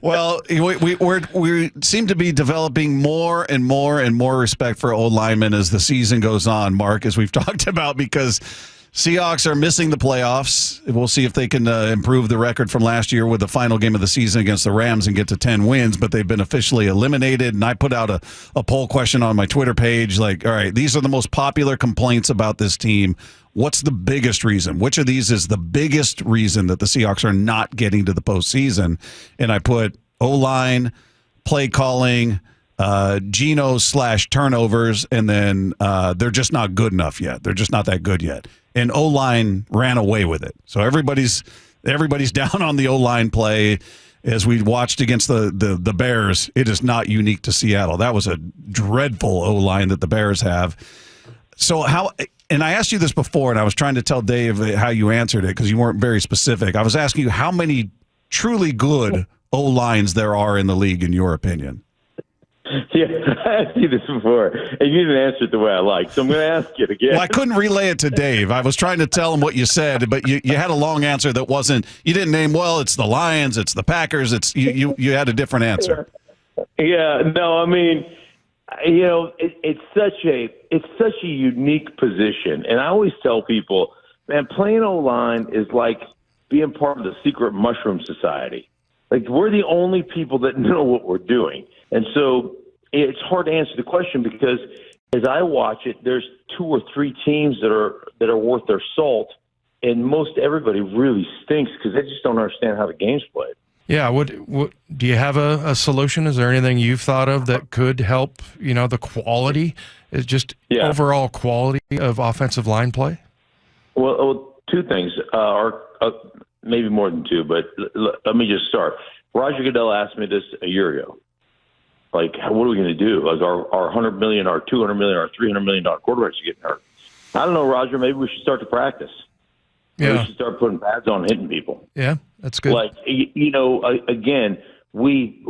Well, we seem to be developing more and more and more respect for old linemen as the season goes on, Mark, as we've talked about, because Seahawks are missing the playoffs. We'll see if they can improve the record from last year with the final game of the season against the Rams and get to 10 wins, but they've been officially eliminated. And I put out a poll question on my Twitter page, like, all right, these are the most popular complaints about this team. What's the biggest reason? Which of these is the biggest reason that the Seahawks are not getting to the postseason? And I put O-line, play calling, Geno/turnovers, and then they're just not good enough yet. They're just not that good yet. And O-line ran away with it. So everybody's down on the O-line play. As we watched against the Bears, it is not unique to Seattle. That was a dreadful O-line that the Bears have. So and I asked you this before, and I was trying to tell Dave how you answered it because you weren't very specific. I was asking you how many truly good O-lines there are in the league, in your opinion. Yeah, I asked you this before, and you didn't answer it the way I like, so I'm going to ask it again. Well, I couldn't relay it to Dave. I was trying to tell him what you said, but you had a long answer that wasn't – you didn't name, well, it's the Lions, it's the Packers, it's you had a different answer. Yeah, no, I mean – you know, it's such a unique position, and I always tell people, man, playing O-line is like being part of the secret mushroom society. Like, we're the only people that know what we're doing, and so it's hard to answer the question because as I watch it, there's 2 or 3 teams that are worth their salt, and most everybody really stinks because they just don't understand how the game's played. Yeah, what do you have a solution? Is there anything you've thought of that could help, the quality, is just overall quality of offensive line play? Well, 2 things, or maybe more than 2, but let me just start. Roger Goodell asked me this a year ago. Like, what are we going to do? Like, our $100 million, our $200 million, our $300 million quarterbacks are getting hurt. I don't know, Roger, maybe we should start to practice. Yeah. We should start putting pads on, hitting people. Yeah, that's good. Like, again, we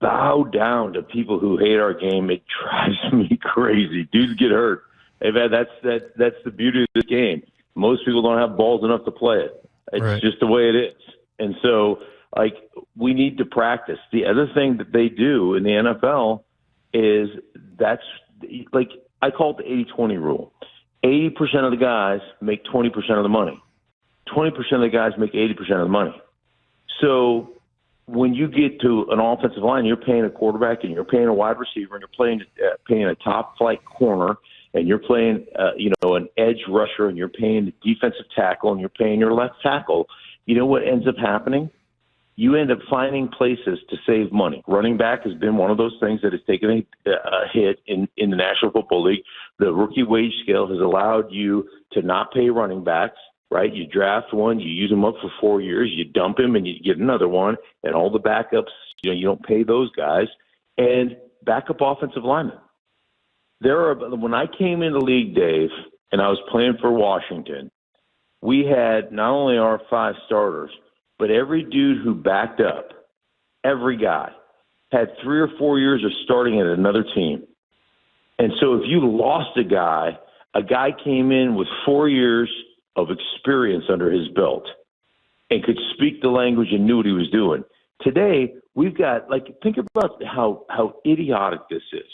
bow down to people who hate our game. It drives me crazy. Dudes get hurt. That's the beauty of this game. Most people don't have balls enough to play it. It's just the way it is. And so, like, we need to practice. The other thing that they do in the NFL is that's, like, I call it the 80-20 rule. 80% of the guys make 20% of the money. 20% of the guys make 80% of the money. So when you get to an offensive line, you're paying a quarterback and you're paying a wide receiver and you're paying a top flight corner and you're playing, an edge rusher and you're paying the defensive tackle and you're paying your left tackle. You know what ends up happening? You end up finding places to save money. Running back has been one of those things that has taken a hit in the National Football League. The rookie wage scale has allowed you to not pay running backs. Right, you draft one, you use them up for 4 years, you dump him, and you get another one, and all the backups, you don't pay those guys. And backup offensive linemen. When I came in the league, Dave, and I was playing for Washington, we had not only our 5 starters, but every dude who backed up, every guy, had 3 or 4 years of starting at another team. And so if you lost a guy came in with 4 years of experience under his belt and could speak the language and knew what he was doing. Today, we've got, think about how idiotic this is.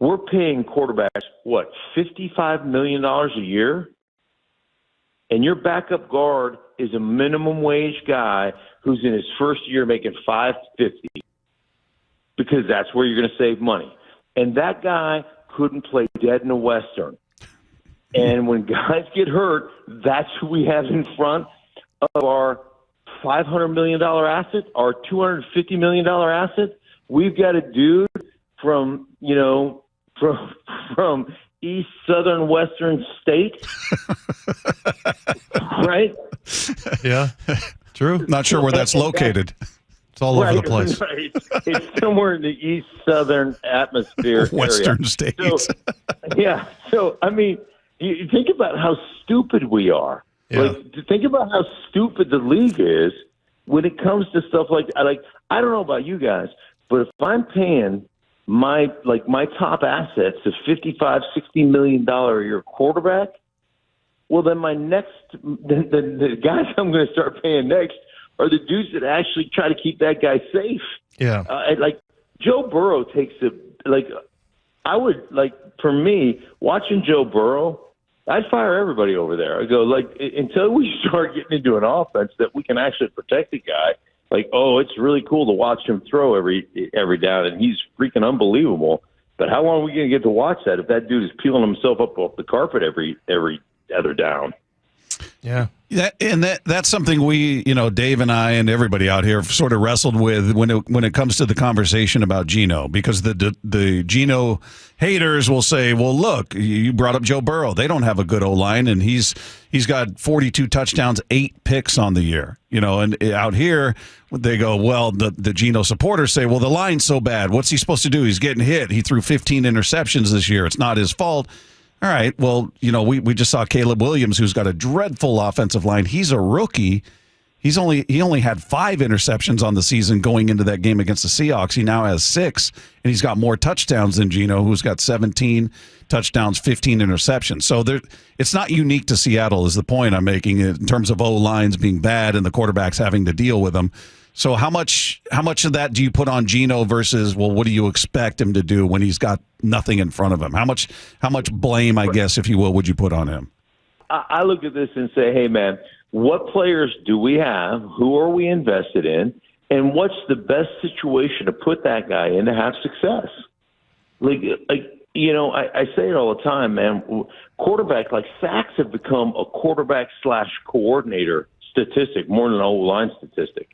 We're paying quarterbacks, $55 million a year? And your backup guard is a minimum wage guy who's in his first year making $550 because that's where you're going to save money. And that guy couldn't play dead in a Western. And when guys get hurt, that's who we have in front of our $500 million asset, our $250 million asset. We've got a dude from East Southern Western State, right? Yeah, true. Not sure where that's located. It's all over the place. Right. It's somewhere in the East Southern atmosphere Western area. states. So, I mean, you think about how stupid we are. Yeah. Think about how stupid the league is when it comes to stuff like that. I don't know about you guys, but if I'm paying my top assets a $55-60 million a year quarterback, well, then the guys I'm going to start paying next are the dudes that actually try to keep that guy safe. Yeah. And like Joe Burrow takes for me, watching Joe Burrow, I'd fire everybody over there. I go, until we start getting into an offense that we can actually protect the guy, it's really cool to watch him throw every down, and he's freaking unbelievable. But how long are we going to get to watch that if that dude is peeling himself up off the carpet every other down? Yeah. That's something we, Dave and I and everybody out here have sort of wrestled with when it comes to the conversation about Geno, because the Geno haters will say, well, look, you brought up Joe Burrow. They don't have a good O-line, and he's got 42 touchdowns, 8 picks on the year. And out here they go, well, the Geno supporters say, well, the line's so bad. What's he supposed to do? He's getting hit. He threw 15 interceptions this year. It's not his fault. All right, well, we just saw Caleb Williams, who's got a dreadful offensive line. He's a rookie. He only had 5 interceptions on the season going into that game against the Seahawks. He now has 6, and he's got more touchdowns than Geno, who's got 17 touchdowns, 15 interceptions. So it's not unique to Seattle is the point I'm making in terms of O-lines being bad and the quarterbacks having to deal with them. So how much of that do you put on Geno versus, well, what do you expect him to do when he's got nothing in front of him? How much blame, I guess, if you will, would you put on him? I look at this and say, hey, man, what players do we have? Who are we invested in? And what's the best situation to put that guy in to have success? I say it all the time, man. Quarterback, sacks have become a quarterback/coordinator statistic more than an O-line statistic.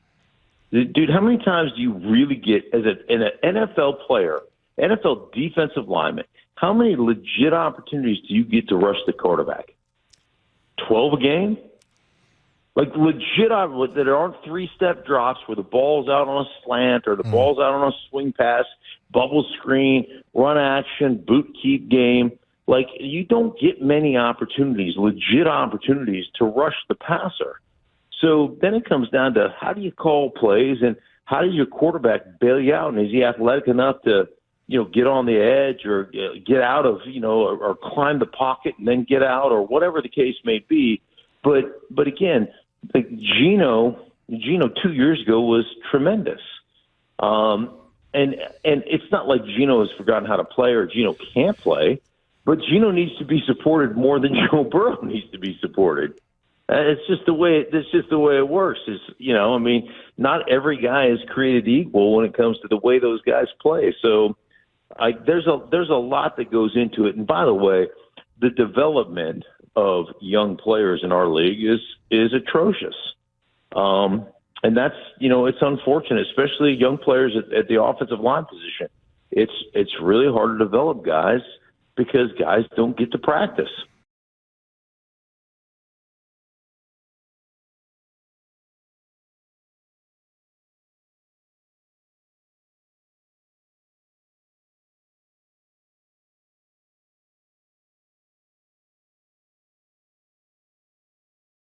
Dude, how many times do you really get as an NFL player, NFL defensive lineman, how many legit opportunities do you get to rush the quarterback? 12 a game? Legit, that aren't 3-step drops where the ball's out on a slant or the ball's out on a swing pass, bubble screen, run action, boot keep game. You don't get many opportunities, legit opportunities to rush the passer. So then it comes down to how do you call plays and how does your quarterback bail you out? And is he athletic enough to, get on the edge or get out of, or climb the pocket and then get out or whatever the case may be. But again, Geno 2 years ago was tremendous. And it's not like Geno has forgotten how to play or Geno can't play, but Geno needs to be supported more than Joe Burrow needs to be supported. It's just the way it works. Not every guy is created equal when it comes to the way those guys play. So there's a lot that goes into it. And by the way, the development of young players in our league is atrocious. And that's, it's unfortunate, especially young players at the offensive line position. It's really hard to develop guys because guys don't get to practice.